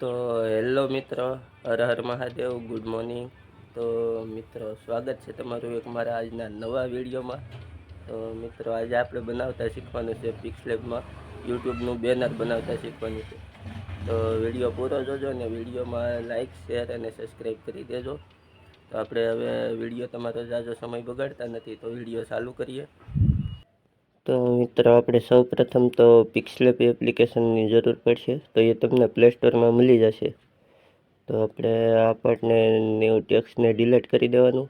તો હેલો મિત્રો, હર Har Mahadev, good morning. તો મિત્રો, સ્વાગત છે તમારું એક મારા આજના નવા વિડીયોમાં. તો મિત્રો, આજે આપણે બનાવતા શીખવાનું છે પિક્સલેબમાં યુટ્યુબનું બેનર બનાવતા શીખવાનું છે. તો વિડીયો પૂરો જોજો ને વિડીયોમાં લાઇક, શેર અને સબસ્ક્રાઈબ કરી દેજો. તો આપણે હવે વિડીયો તમારો જાજો સમય બગાડતા નથી, તો વિડીયો ચાલુ કરીએ. તો મિત્રો, આપણે સૌ પ્રથમ તો પિક્સલેબ એપ્લિકેશનની જરૂર પડશે. તો એ તમને પ્લે સ્ટોરમાં મળી જશે. તો આપણે આ પાર્ટને ન્યૂ ટેક્સ્ટને ડિલીટ કરી દેવાનું.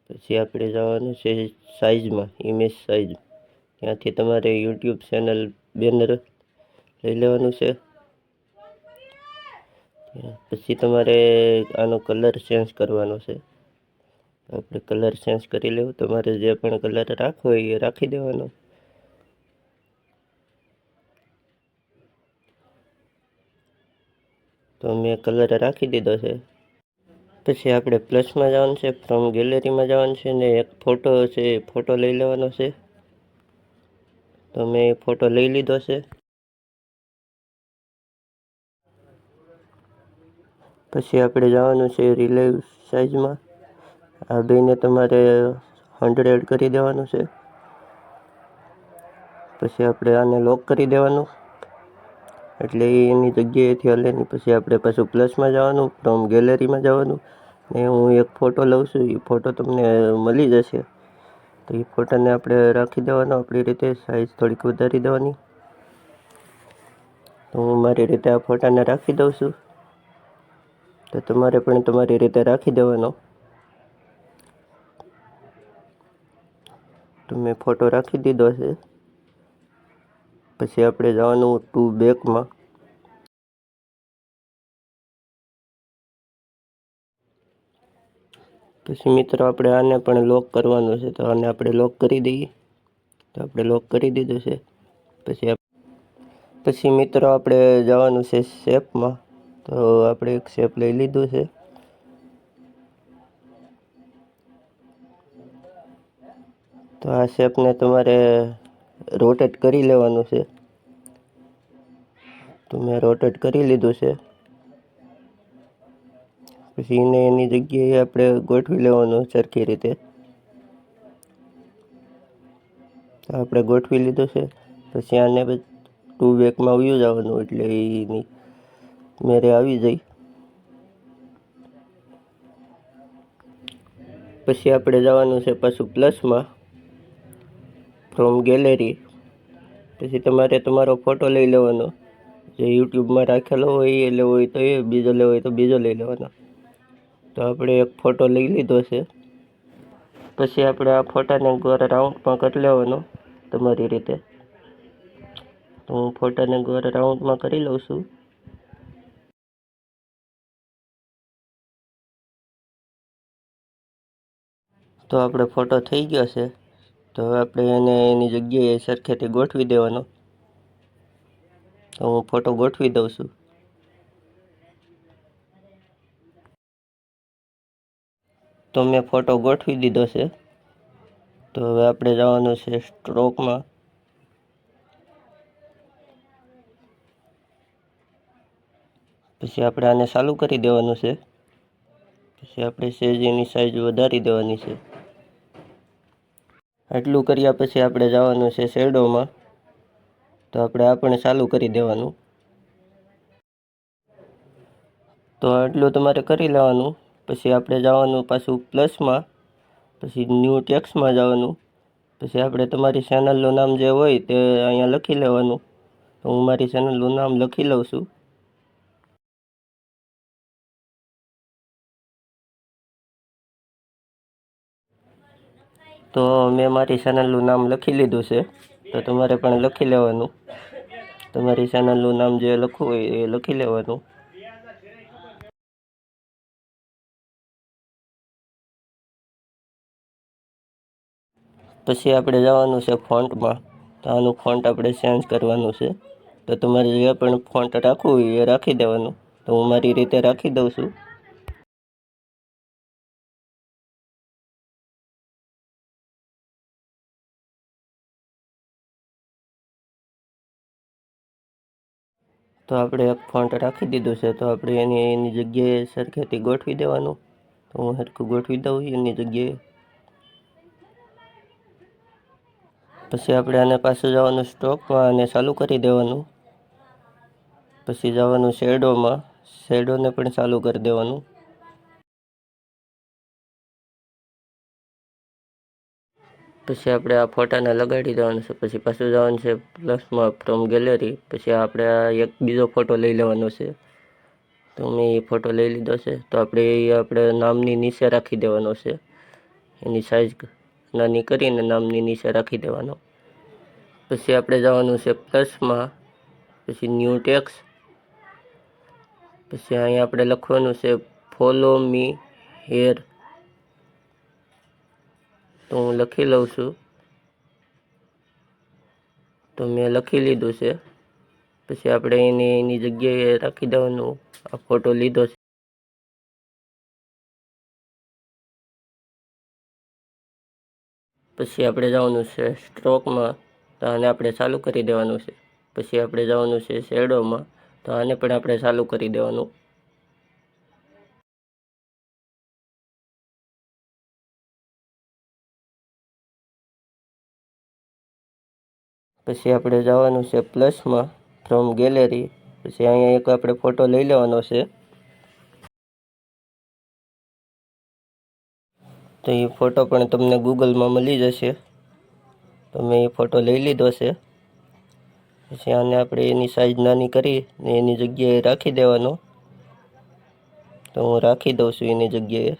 પછી આપણે જવાનું છે સાઇઝમાં, ઇમેજ સાઇઝ. ત્યાંથી તમારે યુટ્યુબ ચેનલ બેનર લઈ લેવાનું છે. પછી તમારે આનો કલર ચેન્જ કરવાનો છે. આપણે કલર ચેન્જ કરી લેવું. તમારે જે પણ કલર રાખવો હોય એ રાખી દેવાનો. તો મેં કલર રાખી દીધો છે. પછી આપણે પ્લસમાં જવાનું છે, ફ્રોમ ગેલેરીમાં જવાનું છે ને એક ફોટો છે એ ફોટો લઈ લેવાનો છે. તો મેં એ ફોટો લઈ લીધો છે. પછી આપણે જવાનું છે રિલાઇવ સાઇઝમાં. આ બેને તમારે 100 કરી દેવાનું છે. પછી આપણે આને લોક કરી દેવાનું, એટલે એની જગ્યાએથી હલે નહીં. પછી આપણે પાછું પ્લસમાં જવાનું, ફ્રોમ ગેલેરીમાં જવાનું ને હું એક ફોટો લઉં છું. એ ફોટો તમને મળી જશે. તો એ ફોટાને આપણે રાખી દેવાનો આપણી રીતે, સાઇઝ થોડીક વધારી દેવાની. તો હું મારી રીતે આ ફોટાને રાખી દઉં છું. તો તમારે પણ તમારી રીતે રાખી દેવાનો. તો મેં ફોટો રાખી દીધો છે. પછી આપણે જવાનું ટુ બેકમાં. પછી મિત્રો, આપણે આને પણ લોક કરવાનું છે. તો આને આપણે લોક કરી દઈએ. તો આપણે લોક કરી દીધું છે. પછી મિત્રો, આપણે જવાનું છે શેપમાં. તો આપણે એક શેપ લઈ લીધું છે. તો આ શેપને તમારે રોટેટ કરી લેવાનું છે. તો મેં રોટેટ કરી લીધું છે. પછી એને એની જગ્યાએ આપણે ગોઠવી લેવાનું સરખી રીતે. તો આપણે ગોઠવી લીધું છે. પછી આને ટુ બેકમાં વયું જવાનું, એટલે એની મેરે આવી જાય. પછી આપણે જવાનું છે પાછું પ્લસમાં, ફ્રોમ ગેલેરી. પછી તમારે તમારો ફોટો લઈ લેવાનો, જે યુટ્યુબમાં રાખેલો હોય એ લેવો હોય તો એ, બીજો લેવો હોય તો બીજો લઈ લેવાનો. તો આપણે એક ફોટો લઈ લીધો છે. પછી આપણે આ ફોટાને રાઉન્ડમાં કરી લેવાનો તમારી રીતે. તો હું ફોટાને રાઉન્ડમાં કરી લઉં છું. તો આપણે ફોટો થઈ ગયો છે. તો હવે આપણે એને એની જગ્યાએ સરખેથી ગોઠવી દેવાનો. તો હું ફોટો ગોઠવી દઉં છું. તો મેં ફોટો ગોઠવી દીધો છે. તો હવે આપણે જવાનું છે સ્ટ્રોકમાં. પછી આપણે આને ચાલુ કરી દેવાનું છે. પછી આપણે સેજ એની સાઈઝ વધારી દેવાની છે. આટલું કર્યા પછી આપણે જવાનું છે શેડોમાં. તો આપણે આ પણ ચાલુ કરી દેવાનું. તો આટલું તમારે કરી લેવાનું. પછી આપણે જવાનું પાછું પ્લસમાં. પછી ન્યૂ ટેક્સ્ટમાં જવાનું. પછી આપણે તમારી ચેનલનું નામ જે હોય તે અહીંયા લખી લેવાનું. તો હું મારી ચેનલનું નામ લખી લઉં છું. તો મેં મારી ચેનલનું નામ લખી લીધું છે. તો તમારે પણ લખી લેવાનું. તમારી ચેનલનું નામ જે લખવું હોય એ લખી લેવાનું. પછી આપણે જવાનું છે ફોન્ટમાં. તો આનું ફોન્ટ આપણે ચેન્જ કરવાનું છે. તો તમારે જે પણ ફોન્ટ રાખવું હોય એ રાખી દેવાનું. તો હું મારી રીતે રાખી દઉં છું. તો આપણે એક ફોન્ટ રાખી દીધું છે, તો આપણે એની જગ્યાએ સરખેથી ગોઠવી દેવાનું. તો હું સરખું ગોઠવી દઉં એની જગ્યાએ. પછી આપણે આને પાછું જવાનું સ્ટોકમાં અને ચાલુ કરી દેવાનું. પછી જવાનું શેડોમાં, શેડોને પણ ચાલુ કરી દેવાનું. પછી આપણે આ ફોટાને લગાડી દેવાનું છે. પછી પાછું જવાનું છે પ્લસમાં ફ્રોમ ગેલેરી. પછી આપણે આ એક બીજો ફોટો લઈ લેવાનો છે. તો મેં એ ફોટો લઈ લીધો છે. તો આપણે નામની નીચે રાખી દેવાનો છે. એની સાઈઝ નાની કરીને નામની નીચે રાખી દેવાનો. પછી આપણે જવાનું છે પ્લસમાં, પછી ન્યૂ ટેક્સ. પછી અહીંયા આપણે લખવાનું છે ફોલો મી હેર. તો હું લખી લઉં છું. તો મેં લખી લીધું છે. પછી આપણે એની જગ્યાએ રાખી દેવાનું. આ ફોટો લીધો છે. પછી આપણે જવાનું છે સ્ટ્રોકમાં, તો આને આપણે ચાલુ કરી દેવાનું છે. પછી આપણે જવાનું છે શેડોમાં, તો આને પણ આપણે ચાલુ કરી દેવાનું. પછી આપણે જવાનું છે પ્લસમાં ફ્રોમ ગેલેરી. પછી અહીંયા એક આપણે ફોટો લઈ લેવાનો છે. તો એ ફોટો પણ તમને ગૂગલમાં મળી જશે. તો મેં એ ફોટો લઈ લીધો છે. પછી આને આપણે એની સાઈઝ નાની કરી ને એની જગ્યાએ રાખી દેવાનો. તો હું રાખી દઉં છું એની જગ્યાએ.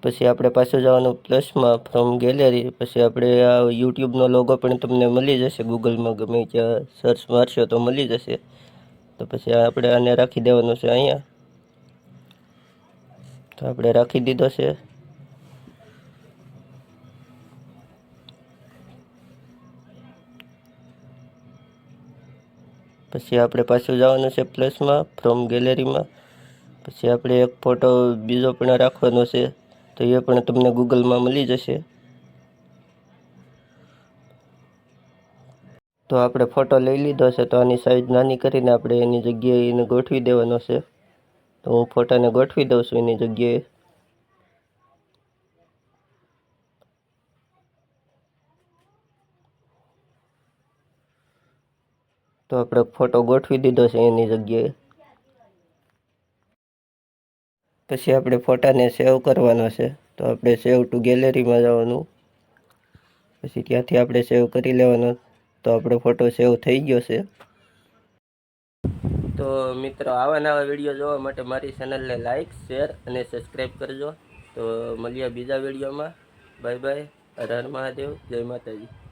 પછી આપણે પાછું જવાનું પ્લસમાં ફ્રોમ ગેલેરી. પછી આપણે આ યુટ્યુબનો લોગો પણ તમને મળી જશે ગૂગલમાં, ગમે ત્યાં સર્ચ મારશો તો મળી જશે. તો પછી આપણે આને રાખી દેવાનું છે અહીંયા. તો આપણે રાખી દીધો છે. પછી આપણે પાછું જવાનું છે પ્લસમાં ફ્રોમ ગેલેરીમાં. પછી આપણે એક ફોટો બીજો પણ રાખવાનો છે. તો એ પણ તમને ગૂગલમાં મળી જશે. તો આપણે ફોટો લઈ લીધો છે. તો આની સાઈઝ નાની કરીને આપણે એની જગ્યાએ એને ગોઠવી દેવાનો છે. તો હું ફોટાને ગોઠવી દઉં છું એની જગ્યાએ. તો આપણે ફોટો ગોઠવી દીધો છે એની જગ્યાએ. પછી આપણે ફોટાને સેવ કરવાનો છે. તો આપણે સેવ ટુ ગેલેરીમાં જવાનું. પછી ત્યાંથી આપણે સેવ કરી લેવાનો. તો આપણો ફોટો સેવ થઈ ગયો છે. તો મિત્રો, આવા નવા વિડીયો જોવા માટે મારી ચેનલને લાઇક, શેર અને સબસ્ક્રાઈબ કરજો. તો મળીએ બીજા વિડીયોમાં. Bye bye. હર હર મહાદેવ. જય માતાજી.